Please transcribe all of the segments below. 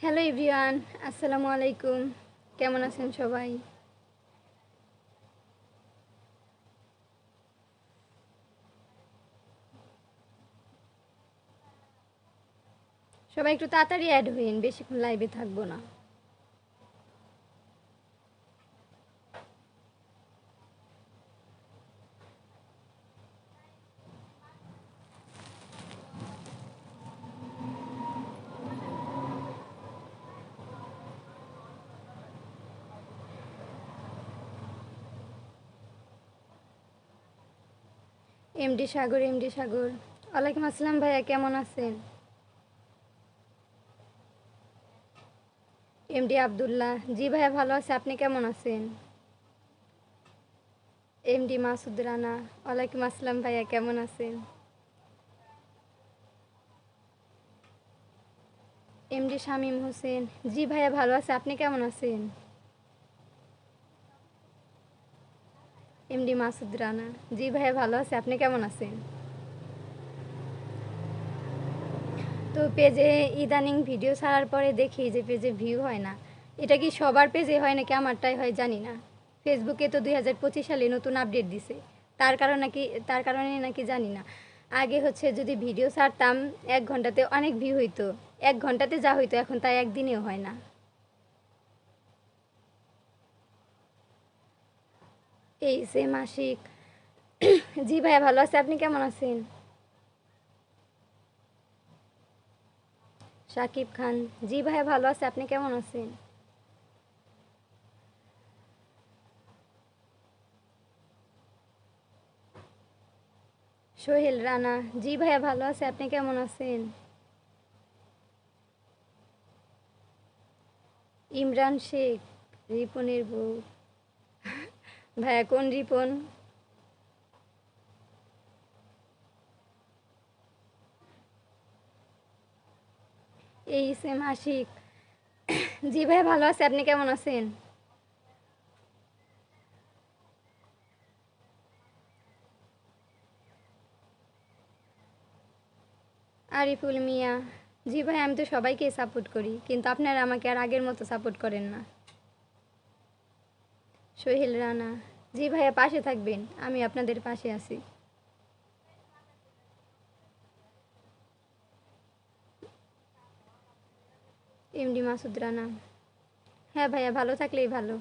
Hello everyone, আসসালামু আলাইকুম। কেমন আছেন সবাই? সবাই একটু তাড়াতাড়ি অ্যাড হইন, বেশিক্ষণ লাইভে থাকবো না। এমডি সাগর। ওয়ালাইকুম আসসালাম ভাইয়া, কেমন আছেন? এমডি আব্দুল্লাহ, জি ভাইয়া ভালো আছে, আপনি কেমন আছেন? এমডি মাসুদ রানা, ওয়ালাইকুম আসসালাম ভাইয়া, কেমন আছেন? এমডি শামীম হোসেন, জি ভাইয়া ভালো আছে, আপনি কেমন আছেন? এমডি মাসুদ রানা, জি ভাইয়া ভালো আছে, আপনি কেমন আছেন? তো পেজে ইদানিং ভিডিও ছাড়ার পরে দেখি যে পেজে ভিউ হয় না। এটা কি সবার পেজে হয় নাকি আমারটাই হয় জানি না। ফেসবুকে তো 2025 সালে নতুন আপডেট দিছে। তার কারণে নাকি জানি না। আগে হচ্ছে যদি ভিডিও ছাড়তাম 1 ঘন্টাতে অনেক ভিউ হইতো। 1 ঘন্টাতে যা হইতো এখন তাই একদিনেও হয় না। এই সে মাসিক, জি ভাইয়া ভালো আছে, আপনি কেমন আছেন? সাকিব খান, জি ভাইয়া ভালো আছে, আপনি কেমন আছেন? সোহেল রানা, জি ভাইয়া ভালো আছে, আপনি কেমন আছেন? ইমরান শেখ, রিপনের বউ, ভাইয়া কোন রিপন? এই সেম আশিক, জি ভাইয়া ভালো আছে, আপনি কেমন আছেন? আরিফুল মিয়া, জি ভাই আমি তো সবাইকে সাপোর্ট করি, কিন্তু আপনারা আমাকে আর আগের মতো সাপোর্ট করেন না। সোহেল রানা, জি ভাইয়া পাশে থাকবেন, আমি আপনাদের পাশে আছি। এমডি মাসুদ রানা, হ্যাঁ ভাইয়া ভালো থাকলেই ভালো।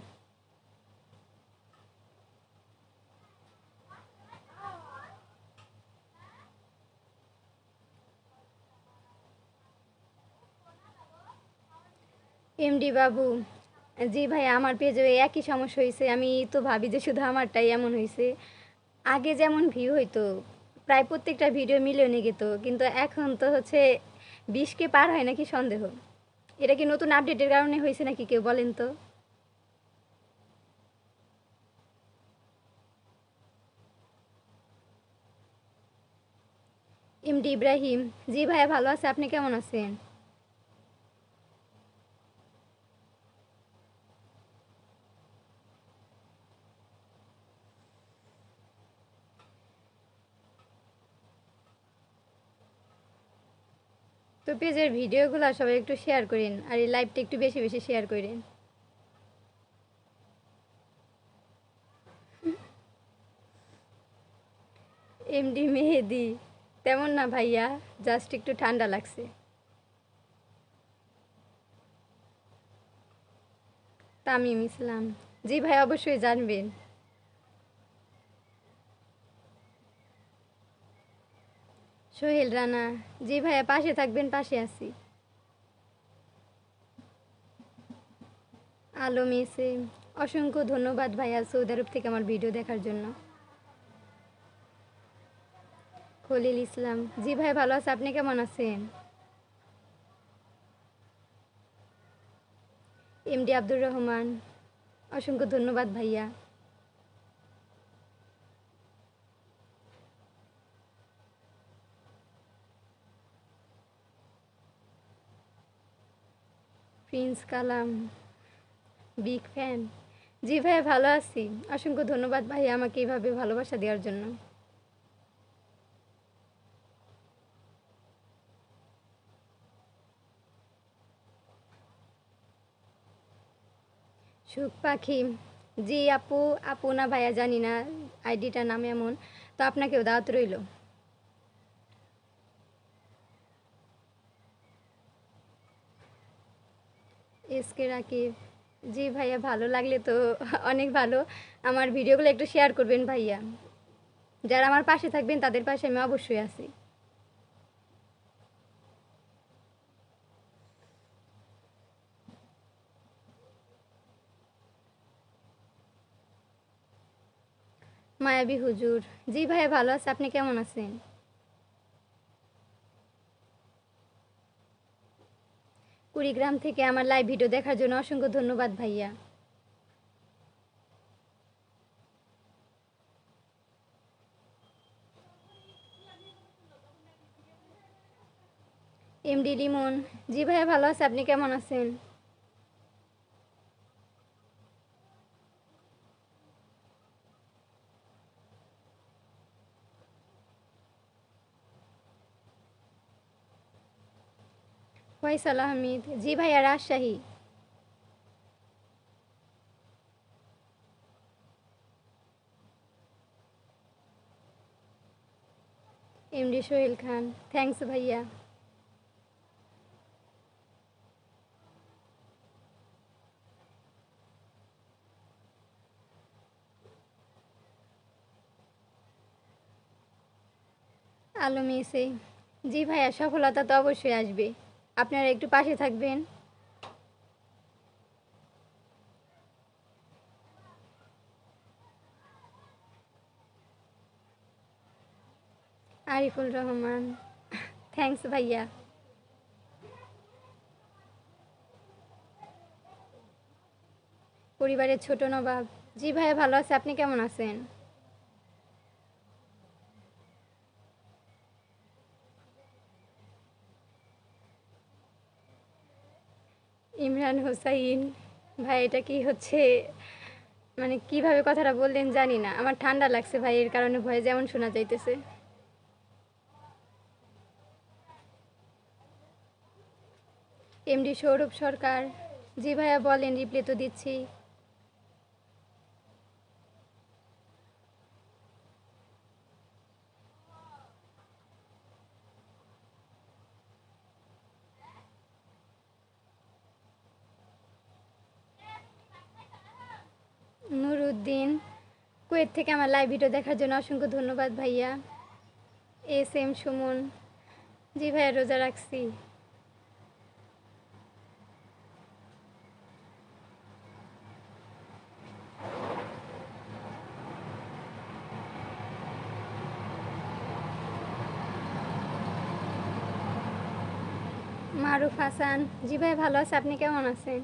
এমডি বাবু, জি ভাইয়া আমার পেজে একই সমস্যা হয়েছে, আমি তো ভাবি যে শুধু আমারটাই এমন হয়েছে। আগে যেমন ভিউ হইতো, প্রায় প্রত্যেকটা ভিডিও মিলিয়নে যেত, কিন্তু এখন তো হচ্ছে 20কে পার হয় নাকি সন্দেহ। এটা কি নতুন আপডেটের কারণে হয়েছে নাকি কেউ বলেন তো? এমডি ইব্রাহিম, জি ভাইয়া ভালো আছে, আপনি কেমন আছেন? তো পেজের ভিডিওগুলো সবাই একটু শেয়ার করেন, আর এই লাইভটা একটু বেশি বেশি শেয়ার করেন। এমডি মেহেদি, তেমন না ভাইয়া, জাস্ট একটু ঠান্ডা লাগছে। তামিম ইসলাম, জি ভাই অবশ্যই জানবেন। সোহেল রানা, জি ভাইয়া পাশে থাকবেন, পাশে আছি। আলম এসে, অসংখ্য ধন্যবাদ ভাইয়া সৌদি আরব থেকে আমার ভিডিও দেখার জন্য। খলিল ইসলাম, জি ভাই ভালো আছে, আপনি কেমন আছেন? এমডি আব্দুর রহমান, অসংখ্য ধন্যবাদ ভাইয়া। প্রিন্স কালাম, বিগ ফ্যান, জি ভাই ভালো আছি। অসংখ্য ধন্যবাদ ভাই আমাকে এইভাবে ভালোবাসা দেওয়ার জন্য। সুখ পাখি, জি আপু, আপু না ভাইয়া জানি না, আইডিটার নাম এমন। তো আপনাকেও দাওয়াত রইল। এসকে রাকিব, জি ভাইয়া ভালো লাগলে তো অনেক ভালো। আমার ভিডিওগুলো একটু শেয়ার করবেন ভাইয়া। যারা আমার পাশে থাকবেন তাদের পাশে আমি অবশ্যই আছি। মায়াবী হুজুর, জি ভাইয়া ভালো আছে, আপনি কেমন আছেন? কুড়িগ্রাম থেকে আমার লাইভ ভিডিও দেখার জন্য অসংখ্য ধন্যবাদ ভাইয়া। এমডি লিমন, জি ভাইয়া ভালো আছে, আপনি কেমন আছেন? ফয়সাল আহমেদ, জি ভাইয়া রাজশাহী। এমডি সোহেল খান, থ্যাঙ্কস ভাইয়া। আলম এসে, জি ভাইয়া সফলতা তো অবশ্যই আসবে, আপনারা একটু পাশে থাকবেন। আরিফুল রহমান, থ্যাঙ্কস ভাইয়া। পরিবারের ছোট নবাব, জি ভাইয়া ভালো আছে, আপনি কেমন আছেন? ইমরান হোসাইন, ভাই এটা কি হচ্ছে, মানে কিভাবে কথাটা বললেন জানি না, আমার ঠান্ডা লাগছে ভাই, এর কারণে ভয়ে যেমন শোনা যাইতেছে। এমডি সৌরভ সরকার, জি ভাইয়া বলেন, রিপ্লাই তো দিচ্ছি। নুরুদ্দিন, কুয়েত থেকে আমার লাইভ ভিডিও দেখার জন্য অসংখ্য ধন্যবাদ ভাইয়া। এস এম সুমন, জি ভাইয়া রোজা রাখছি। মারুফ হাসান, জি ভাই ভালো আছে, আপনি কেমন আছেন?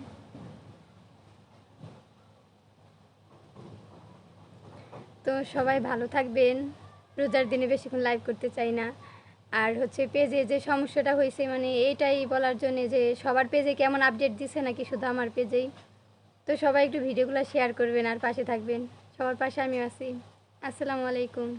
তো সবাই ভালো থাকবেন, রোজার দিনে বেশিক্ষণ লাইভ করতে চাই না। আর হচ্ছে পেজে যে সমস্যাটা হয়েছে, মানে এইটাই বলার জন্যে যে সবার পেজে কেমন আপডেট দিছে নাকি শুধু আমার পেজেই। তো সবাই একটু ভিডিওগুলো শেয়ার করবেন আর পাশে থাকবেন, সবার পাশে আমিও আছি। আসসালামু আলাইকুম।